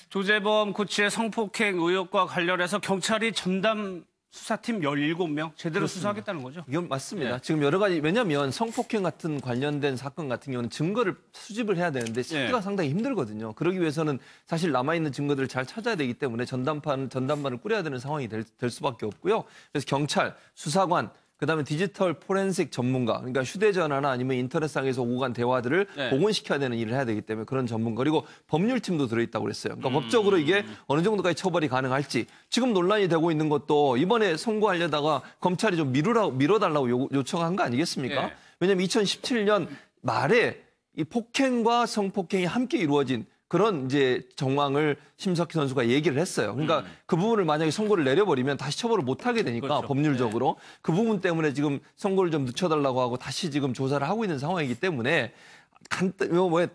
조재범 코치의 성폭행 의혹과 관련해서 경찰이 전담 수사팀 17명 제대로 그렇습니다. 수사하겠다는 거죠? 이건 맞습니다. 네. 지금 여러 가지, 왜냐하면 성폭행 같은 관련된 사건 같은 경우는 증거를 수집을 해야 되는데 찾기가 상당히 힘들거든요. 그러기 위해서는 사실 남아있는 증거들을 잘 찾아야 되기 때문에 전담반을 꾸려야 되는 상황이 될 수밖에 없고요. 그래서 경찰, 수사관, 그다음에 디지털 포렌식 전문가, 그러니까 휴대전화나 아니면 인터넷상에서 오고 간 대화들을 복원시켜야 되는 일을 해야 되기 때문에 그런 전문가, 그리고 법률팀도 들어있다고 그랬어요. 그러니까 법적으로 이게 어느 정도까지 처벌이 가능할지, 지금 논란이 되고 있는 것도 이번에 선고하려다가 검찰이 좀 미뤄달라고 요청한 거 아니겠습니까? 왜냐하면 2017년 말에 이 폭행과 성폭행이 함께 이루어진 그런 이제 정황을 심석희 선수가 얘기를 했어요. 그러니까 그 부분을 만약에 선고를 내려버리면 다시 처벌을 못하게 되니까 그렇죠. 법률적으로 그 부분 때문에 지금 선고를 좀 늦춰달라고 하고 다시 지금 조사를 하고 있는 상황이기 때문에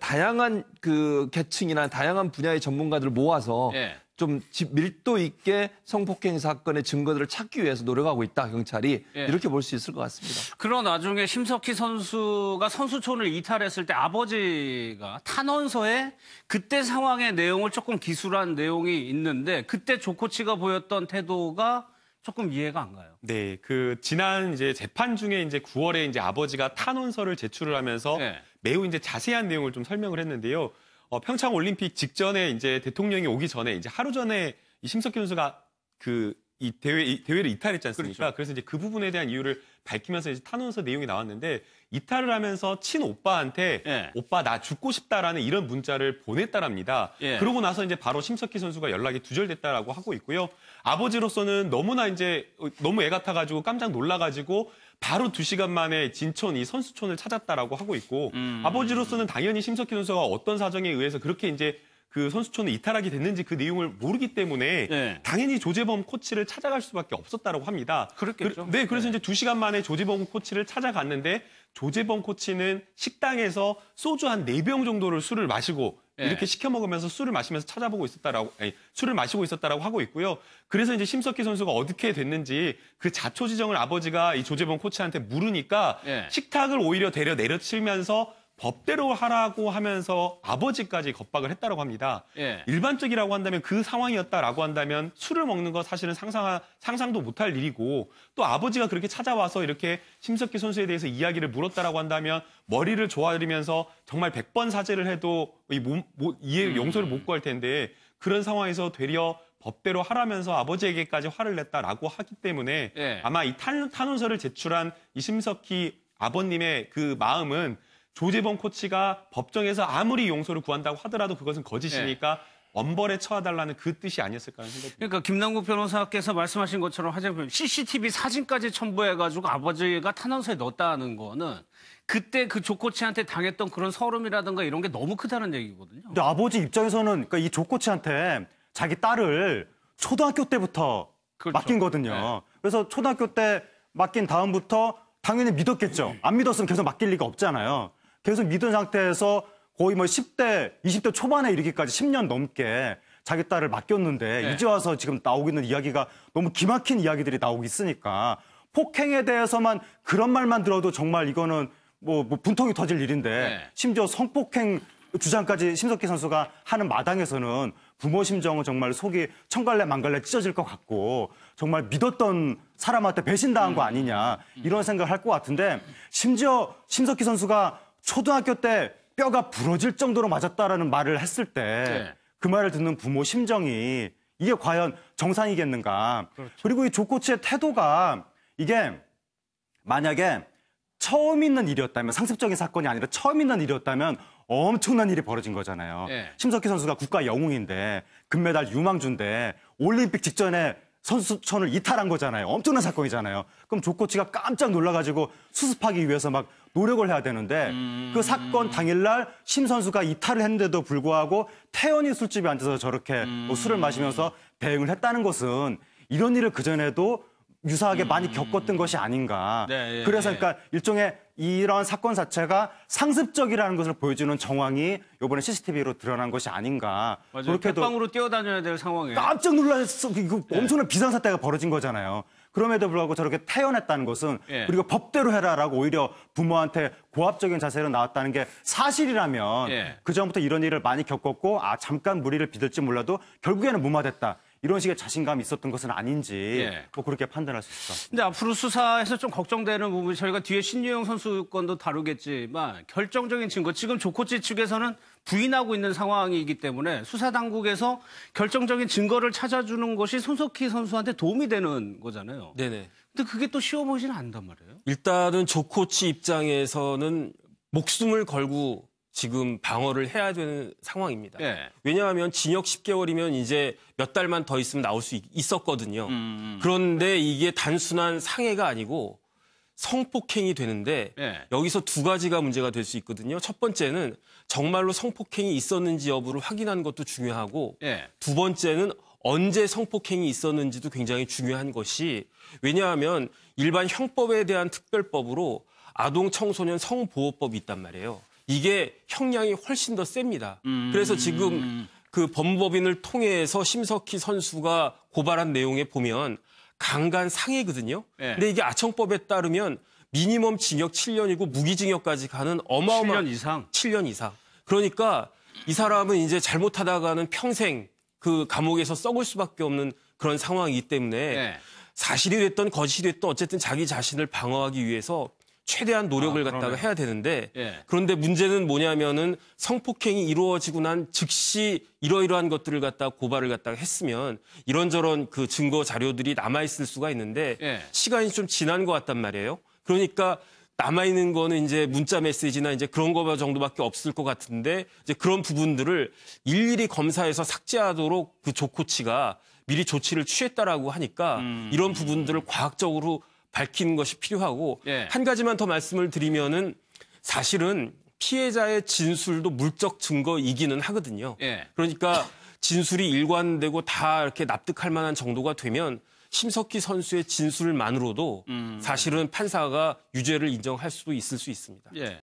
다양한 그 계층이나 다양한 분야의 전문가들을 모아서 좀 밀도 있게 성폭행 사건의 증거들을 찾기 위해서 노력하고 있다, 경찰이. 이렇게 볼 수 있을 것 같습니다. 그런 와중에 심석희 선수가 선수촌을 이탈했을 때 아버지가 탄원서에 그때 상황의 내용을 조금 기술한 내용이 있는데 그때 조 코치가 보였던 태도가 조금 이해가 안 가요. 네, 그 지난 이제 재판 중에 이제 9월에 이제 아버지가 탄원서를 제출을 하면서 매우 이제 자세한 내용을 좀 설명을 했는데요. 평창 올림픽 직전에 이제 대통령이 오기 전에 이제 하루 전에 이 심석희 선수가 이 대회를 이탈했지 않습니까? 그렇죠. 그래서 이제 그 부분에 대한 이유를 밝히면서 이제 탄원서 내용이 나왔는데, 이탈을 하면서 친오빠한테 오빠 나 죽고 싶다라는 이런 문자를 보냈다랍니다. 그러고 나서 이제 바로 심석희 선수가 연락이 두절됐다라고 하고 있고요. 아버지로서는 너무나 이제 너무 애 같아가지고 깜짝 놀라가지고 바로 2시간 만에 진천 이 선수촌을 찾았다라고 하고 있고, 아버지로서는 당연히 심석희 선수가 어떤 사정에 의해서 그렇게 이제 그 선수촌을 이탈하게 됐는지 그 내용을 모르기 때문에 당연히 조재범 코치를 찾아갈 수밖에 없었다고 합니다. 그렇겠죠. 네, 그래서 이제 2시간 만에 조재범 코치를 찾아갔는데, 조재범 코치는 식당에서 소주 한 4병 정도를 술을 마시고 이렇게 시켜 먹으면서 술을 마시면서 술을 마시고 있었다라고 하고 있고요. 그래서 이제 심석희 선수가 어떻게 됐는지 그 자초지정을 아버지가 이 조재범 코치한테 물으니까 식탁을 오히려 내려치면서 법대로 하라고 하면서 아버지까지 겁박을 했다고 합니다. 일반적이라고 한다면, 그 상황이었다라고 한다면 술을 먹는 거 사실은 상상도 못할 일이고, 또 아버지가 그렇게 찾아와서 이렇게 심석희 선수에 대해서 이야기를 물었다라고 한다면 머리를 조아리면서 정말 100번 사죄를 해도 용서를 못 구할 텐데, 그런 상황에서 되려 법대로 하라면서 아버지에게까지 화를 냈다라고 하기 때문에 아마 이 탄원서를 제출한 이 심석희 아버님의 그 마음은 조재범 코치가 법정에서 아무리 용서를 구한다고 하더라도 그것은 거짓이니까 엄벌에 처하달라는 그 뜻이 아니었을까 하는 생각이 듭니다. 그러니까 김남국 변호사께서 말씀하신 것처럼 하자면 CCTV 사진까지 첨부해가지고 아버지가 탄원서에 넣었다는 거는 그때 그 조 코치한테 당했던 그런 서름이라든가 이런 게 너무 크다는 얘기거든요. 근데 아버지 입장에서는 그러니까 이 조 코치한테 자기 딸을 초등학교 때부터 맡긴 거거든요. 그래서 초등학교 때 맡긴 다음부터 당연히 믿었겠죠. 안 믿었으면 계속 맡길 리가 없잖아요. 계속 믿은 상태에서 거의 뭐 10대, 20대 초반에 이르기까지 10년 넘게 자기 딸을 맡겼는데 이제 와서 지금 나오고 있는 이야기가 너무 기막힌 이야기들이 나오고 있으니까, 폭행에 대해서만 그런 말만 들어도 정말 이거는 뭐 분통이 터질 일인데 심지어 성폭행 주장까지 심석희 선수가 하는 마당에서는 부모 심정은 정말 속이 천갈래 만갈래 찢어질 것 같고, 정말 믿었던 사람한테 배신당한 거 아니냐 이런 생각을 할 것 같은데, 심지어 심석희 선수가 초등학교 때 뼈가 부러질 정도로 맞았다라는 말을 했을 때 그 말을 듣는 부모 심정이 이게 과연 정상이겠는가. 그리고 이 조 코치의 태도가, 이게 만약에 처음 있는 일이었다면, 상습적인 사건이 아니라 처음 있는 일이었다면 엄청난 일이 벌어진 거잖아요. 심석희 선수가 국가 영웅인데, 금메달 유망주인데 올림픽 직전에 선수촌을 이탈한 거잖아요. 엄청난 사건이잖아요. 그럼 조 코치가 깜짝 놀라가지고 수습하기 위해서 막 노력을 해야 되는데, 그 사건 당일날 심 선수가 이탈을 했는데도 불구하고 태연히 술집에 앉아서 저렇게 술을 마시면서 대응을 했다는 것은 이런 일을 그전에도 유사하게 많이 겪었던 것이 아닌가. 그래서 그러니까 일종의 이런 사건 자체가 상습적이라는 것을 보여주는 정황이 이번에 CCTV로 드러난 것이 아닌가. 맞아요. 햇방으로 뛰어다녀야 될 상황에 깜짝 놀랐어. 이거 엄청난 비상사태가 벌어진 거잖아요. 그럼에도 불구하고 저렇게 태연했다는 것은 예. 우리가 법대로 해라라고 오히려 부모한테 고압적인 자세로 나왔다는 게 사실이라면 예. 그전부터 이런 일을 많이 겪었고 잠깐 무리를 빚을지 몰라도 결국에는 무마됐다. 이런 식의 자신감이 있었던 것은 아닌지 예. 뭐 그렇게 판단할 수 있습니다. 근데 앞으로 수사에서 좀 걱정되는 부분이 저희가 뒤에 신유영 선수 건도 다루겠지만 결정적인 증거, 지금 조코치 측에서는 부인하고 있는 상황이기 때문에 수사 당국에서 결정적인 증거를 찾아주는 것이 손석희 선수한테 도움이 되는 거잖아요. 네네. 근데 그게 또 쉬워 보이지는 않단 말이에요. 일단은 조코치 입장에서는 목숨을 걸고 지금 방어를 해야 되는 상황입니다. 예. 왜냐하면 징역 10개월이면 이제 몇 달만 더 있으면 나올 수 있었거든요. 그런데 이게 단순한 상해가 아니고 성폭행이 되는데 예. 여기서 두 가지가 문제가 될 수 있거든요. 첫 번째는 정말로 성폭행이 있었는지 여부를 확인하는 것도 중요하고 예. 두 번째는 언제 성폭행이 있었는지도 굉장히 중요한 것이 왜냐하면 일반 형법에 대한 특별법으로 아동 청소년 성보호법이 있단 말이에요. 이게 형량이 훨씬 더 셉니다. 그래서 지금 그 법무법인을 통해서 심석희 선수가 고발한 내용에 보면 강간 상해거든요. 예. 근데 이게 아청법에 따르면 미니멈 징역 7년이고 무기징역까지 가는 어마어마한 7년 이상. 7년 이상. 그러니까 이 사람은 이제 잘못하다가는 평생 그 감옥에서 썩을 수밖에 없는 그런 상황이기 때문에 예. 사실이 됐던 거짓이 됐던 어쨌든 자기 자신을 방어하기 위해서 최대한 노력을 갖다가 그러네요. 해야 되는데 예. 그런데 문제는 뭐냐면은 성폭행이 이루어지고 난 즉시 이러이러한 것들을 갖다가 고발을 갖다가 했으면 이런저런 그 증거 자료들이 남아있을 수가 있는데 예. 시간이 좀 지난 것 같단 말이에요. 그러니까 남아있는 거는 이제 문자 메시지나 이제 그런 거 정도밖에 없을 것 같은데 이제 그런 부분들을 일일이 검사해서 삭제하도록 그 조코치가 미리 조치를 취했다라고 하니까 이런 부분들을 과학적으로 밝히는 것이 필요하고 예. 한 가지만 더 말씀을 드리면은 사실은 피해자의 진술도 물적 증거이기는 하거든요. 예. 그러니까 진술이 일관되고 다 이렇게 납득할 만한 정도가 되면 심석희 선수의 진술만으로도 사실은 판사가 유죄를 인정할 수도 있을 수 있습니다. 예.